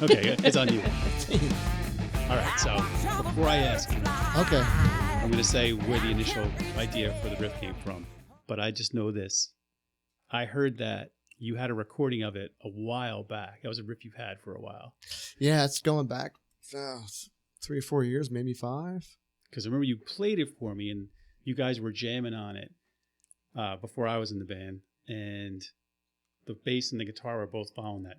Okay, it's on you. All right, so before I ask you, Okay. I'm going to say where the initial idea for the riff came from. But I just know this. I heard that you had a recording of it a while back. That was a riff you've had for a while. Yeah, it's going back 3 or 4 years, maybe 5. Because I remember you played it for me, and you guys were jamming on it before I was in the band. And the bass and the guitar were both following that.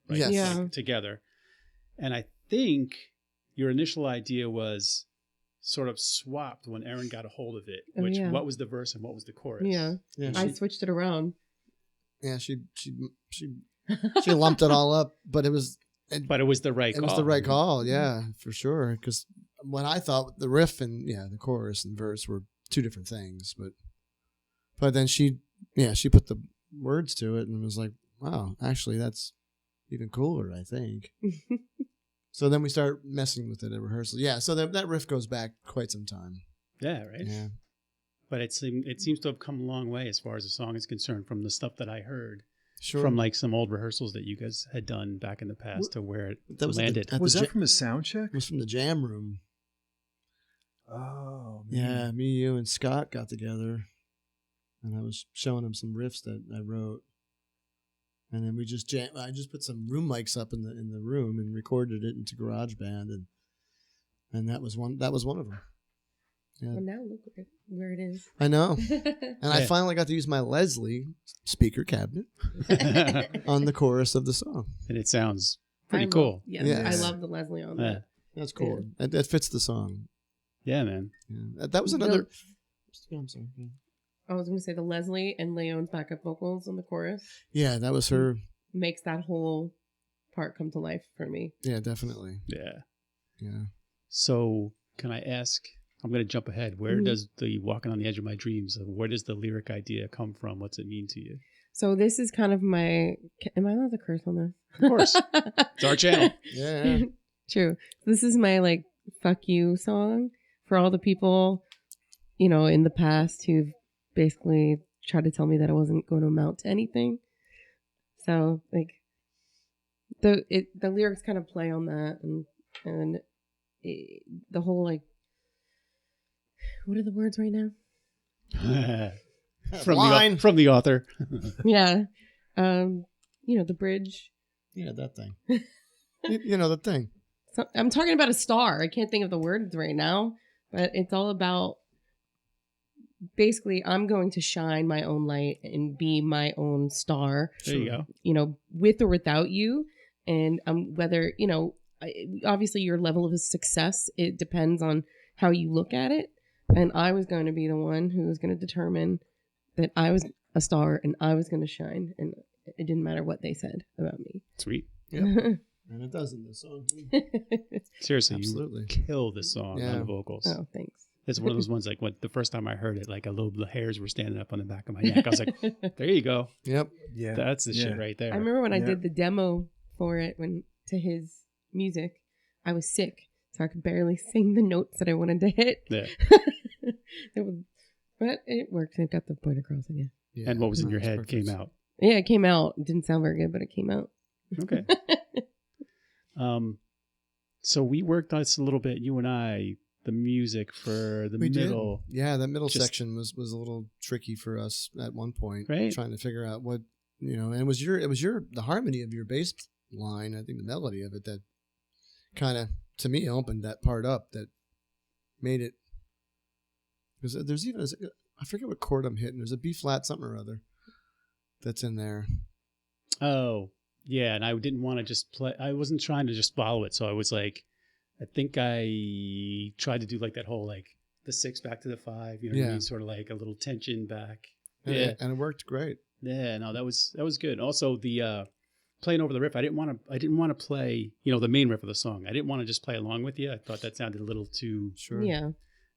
Right? Yes. Yeah. Like, together. And I think your initial idea was sort of swapped when Erin got a hold of it, Oh, which yeah. what was the verse and what was the chorus? Yeah. Yeah, I switched it around. yeah, she lumped it all up, but it was But it was the right it call. was the right call, yeah, for sure. Because when I thought the riff and the chorus and verse were two different things, but then she put the words to it and was like, wow, actually that's even cooler, I think. So then we start messing with it at rehearsal. Yeah, so that riff goes back quite some time. Yeah, right? Yeah. But it seems to have come a long way as far as the song is concerned from the stuff that I heard. Sure. From like some old rehearsals that you guys had done back in the past to where it That was at the- landed. at Was the that ja- from a sound check? It was from the jam room. Oh, man. Yeah, me, you, and Scott got together, and I was showing him some riffs that I wrote, and then we just I just put some room mics up in the room and recorded it into GarageBand, and that was one of them. Yeah, Well, now look where it is. I know, and I Yeah. finally got to use my Leslie speaker cabinet on the chorus of the song. And it sounds pretty I cool. Love, yes, Yes. I love the Leslie on Yeah. that. That's cool. That fits the song. Yeah, man. Yeah. That was another. I'm sorry. Yeah. I was going to say the Leslie and Leon's backup vocals on the chorus Yeah, that was her. makes that whole part come to life for me. Yeah, definitely. Yeah. Yeah. So can I ask, I'm going to jump ahead. Where Mhm. does the Walking on the Edge of My Dreams, where does the lyric idea come from? What's it mean to you? So this is kind of my. Am I allowed to curse on this? Of course. It's our channel. Yeah. True. This is my like fuck you song for all the people, in the past who've basically tried to tell me that I wasn't going to amount to anything. So like the lyrics kind of play on that and the whole like what are the words right now? Line. From the author. Yeah. The bridge. Yeah, that thing. The thing. So, I'm talking about a star. I can't think of the words right now, but it's all about basically I'm going to shine my own light and be my own star. There you go. With or without you. And whether, obviously your level of success, it depends on how you look at it. And I was going to be the one who was going to determine that I was a star and I was going to shine. And it didn't matter what they said about me. Sweet. Yeah. And it does in this song. Seriously, Absolutely. you kill this song Yeah. on the vocals. Oh, thanks. It's one of those ones like when the first time I heard it, like the hairs were standing up on the back of my neck. I was like, there you go. Yep. Yeah. That's the shit right there. I remember when I Yeah. did the demo for it to his music, I was sick. So I could barely sing the notes that I wanted to hit. Yeah. But it worked. It got the point across again. Yeah. And what was in No, your it's head perfect. came out. Yeah, it came out. It didn't sound very good, but it came out. Okay. So we worked on this a little bit, you and I, the music for the We middle. did. Yeah, that middle Just- section was a little tricky for us at one point, Right. trying to figure out what and it was the harmony of your bass line, I think the melody of it that kind of to me opened that part up that made it, because there's even I forget what chord I'm hitting. There's a B flat something or other that's in there. Oh, yeah. And I didn't want to just play. I wasn't trying to just follow it. So I was like, I think I tried to do like that whole, like the 6 back to the 5, what I Yeah. mean? Sort of like a little tension back. And Yeah. and it worked great. Yeah, no, that was good. Also, the playing over the riff, I didn't want to play, the main riff of the song. I didn't want to just play along with you. I thought that sounded a little too. Sure. Yeah.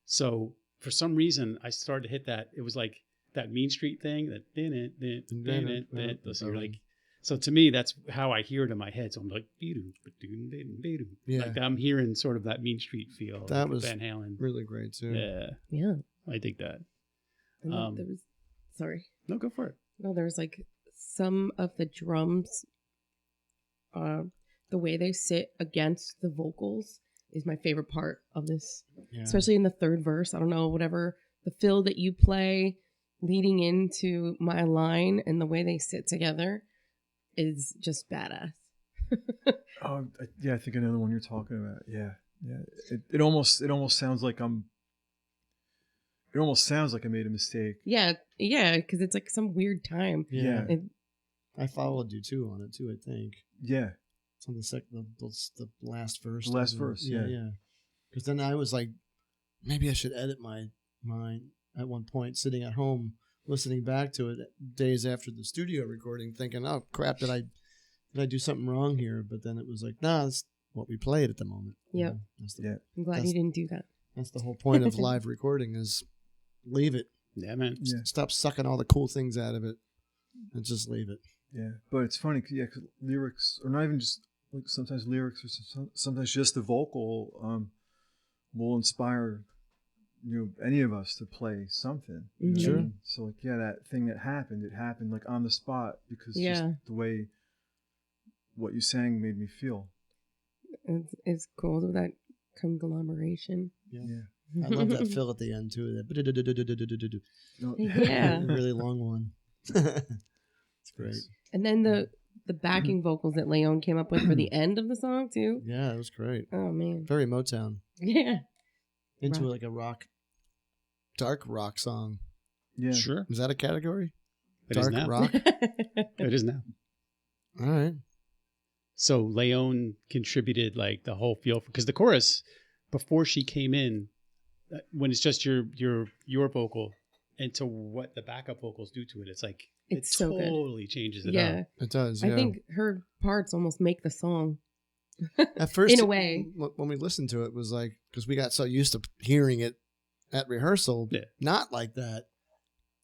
So for some reason, I started to hit that. It was like that Mean Street thing. That so you're like, so to me, that's how I hear it in my head. So I'm like, Yeah. like I'm hearing sort of that Mean Street feel. That like was Van Halen. really great too. Yeah, Yeah. I dig that. And there was, sorry. No, go for it. No, there was like some of the drums the way they sit against the vocals is my favorite part of this, Yeah. especially in the third verse. I don't know, whatever the fill that you play leading into my line and the way they sit together is just badass. Yeah, I think I know the one you're talking about. Yeah. It almost sounds like It almost sounds like I made a mistake. Yeah, because it's like some weird time. Yeah. It- I followed you too on it too, I think. Yeah. It's on the last verse. The last verse, yeah. Yeah. Because then I was like, maybe I should edit mine at one point, sitting at home, listening back to it days after the studio recording, thinking, oh, crap, did I do something wrong here? But then it was like, nah, that's what we played at the moment. Yep. I'm glad you didn't do that. That's the whole point of live recording is leave it. Yeah, man. Yeah. Stop sucking all the cool things out of it and just leave it. Yeah. But it's funny, 'cause lyrics, or not even just, like sometimes lyrics, or sometimes just the vocal will inspire, any of us to play something. You know what I Sure. mean? So like, that thing that happened, it happened like on the spot because Yeah. just the way what you sang made me feel. It's cool with that conglomeration. Yeah. I love that fill at the end too. That No, Yeah. really long one. It's great. And then the backing vocals that Leon came up with for the end of the song too. Yeah, it was great. Oh man. Very Motown. Yeah. Into Rock. like a dark rock song. Yeah. Sure. Is that a category? It is Dark now. rock. It is now. All right. So Leon contributed like the whole feel because the chorus before she came in, when it's just your vocal and to what the backup vocals do to it, it's like It's it so good. totally changes it Yeah. up. It does. Yeah. I think her parts almost make the song. at first, in a way. when we listened to it, it was like because we got so used to hearing it at rehearsal, Yeah. not like that.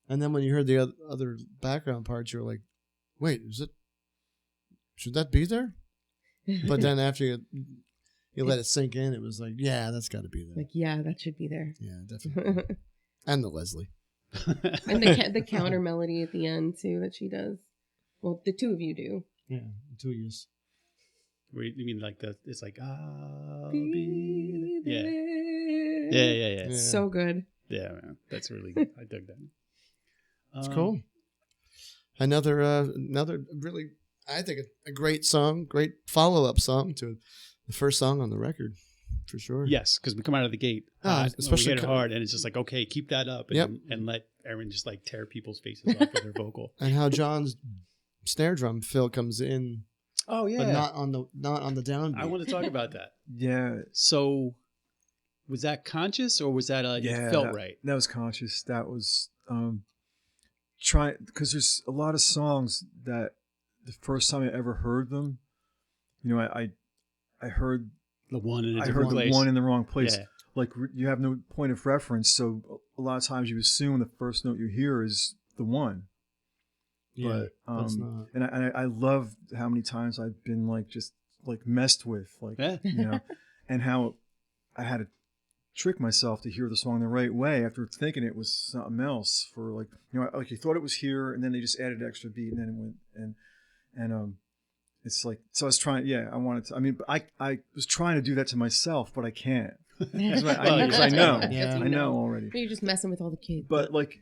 And then when you heard the other background parts, you were like, "Wait, should that be there?" But then after you let it sink in, it was like, "Yeah, that's got to be there." Like, yeah, that should be there. Yeah, definitely. And the Leslie. And the counter melody at the end too that she does. Well, the two of you do. Yeah, the two years. Where you mean like it's like I'll Be be yeah. there. Yeah. Yeah. So good. Yeah, man. That's really good. I dug that. It's cool. Another really, I think a great song, great follow-up song to the first song on the record, for sure. Yes, because we come out of the gate, especially we hit it hard, and it's just like, okay, keep that up, and, Yep. and let Erin just like tear people's faces off with her vocal. And how John's snare drum fill comes in, Oh yeah, but not on the downbeat. I want to talk about that. Yeah. So, was that conscious or was that it felt right? That was conscious. That was trying, because there's a lot of songs that the first time I ever heard them, I heard The one in a I different heard place. the one in the wrong place. Yeah. Like you have no point of reference, so a lot of times you assume the first note you hear is the one. Yeah, But that's not. and I love how many times I've been like just like messed with, like Yeah. and how I had to trick myself to hear the song the right way after thinking it was something else. For like like you thought it was here, and then they just added an extra beat, and then it went and it's like, so I was trying. Yeah, I wanted to. I mean, I was trying to do that to myself, but I can't. Because I know. Yeah. I know already. You're just messing with all the kids. But like,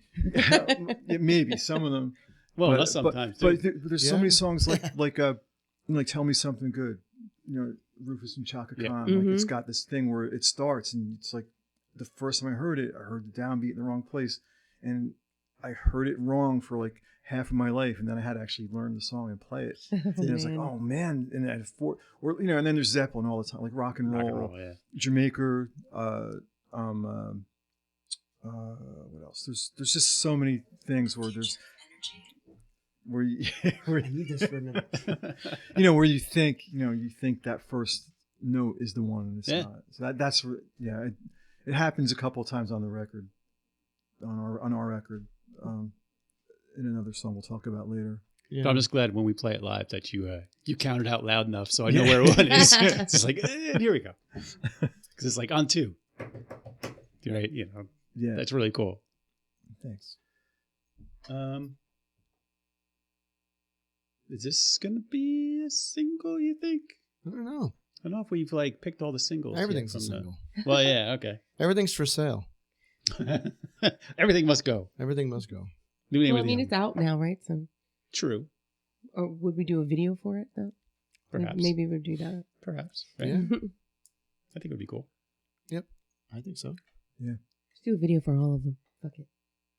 maybe some of them. Well, but, that's sometimes. But too. there's so many songs like Tell Me Something Good. Rufus and Chaka Yeah. Khan. Mm-hmm. Like it's got this thing where it starts, and it's like the first time I heard it, I heard the downbeat in the wrong place, and I heard it wrong for like half of my life, and then I had to actually learn the song and play it. And I was like, oh man! And I had and then there's Zeppelin all the time, like rock and roll, yeah. Jamaica. What else? There's just so many things where there's where you I need this for a minute. where you think that first note is the one, and it's Yeah. not. So that's it happens a couple of times on the record, on our record. In another song we'll talk about later. Yeah. But I'm just glad when we play it live that you counted out loud enough so I know where one is. It's just like, and here we go. Because it's like on two. Right? Yeah. That's really cool. Is this gonna be a single? You think? I don't know. I don't know if we've like picked all the singles. yet Everything's a from single. Well, yeah, okay. Everything's for sale. Everything must go. Everything must go. New name Well, I of the mean, album. it's out now, right? So, True. or would we do a video for it though? Perhaps. Maybe we'll do that. Perhaps. Right? Yeah. I think it would be cool. Yep. I think so. Let's do a video for all of them. Fuck it.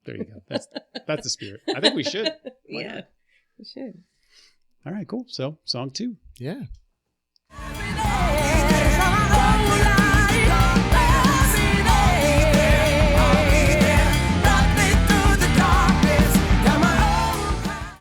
There you go. That's the spirit. I think we should. Why Yeah, not? we should. All right, cool. So, song 2. Yeah.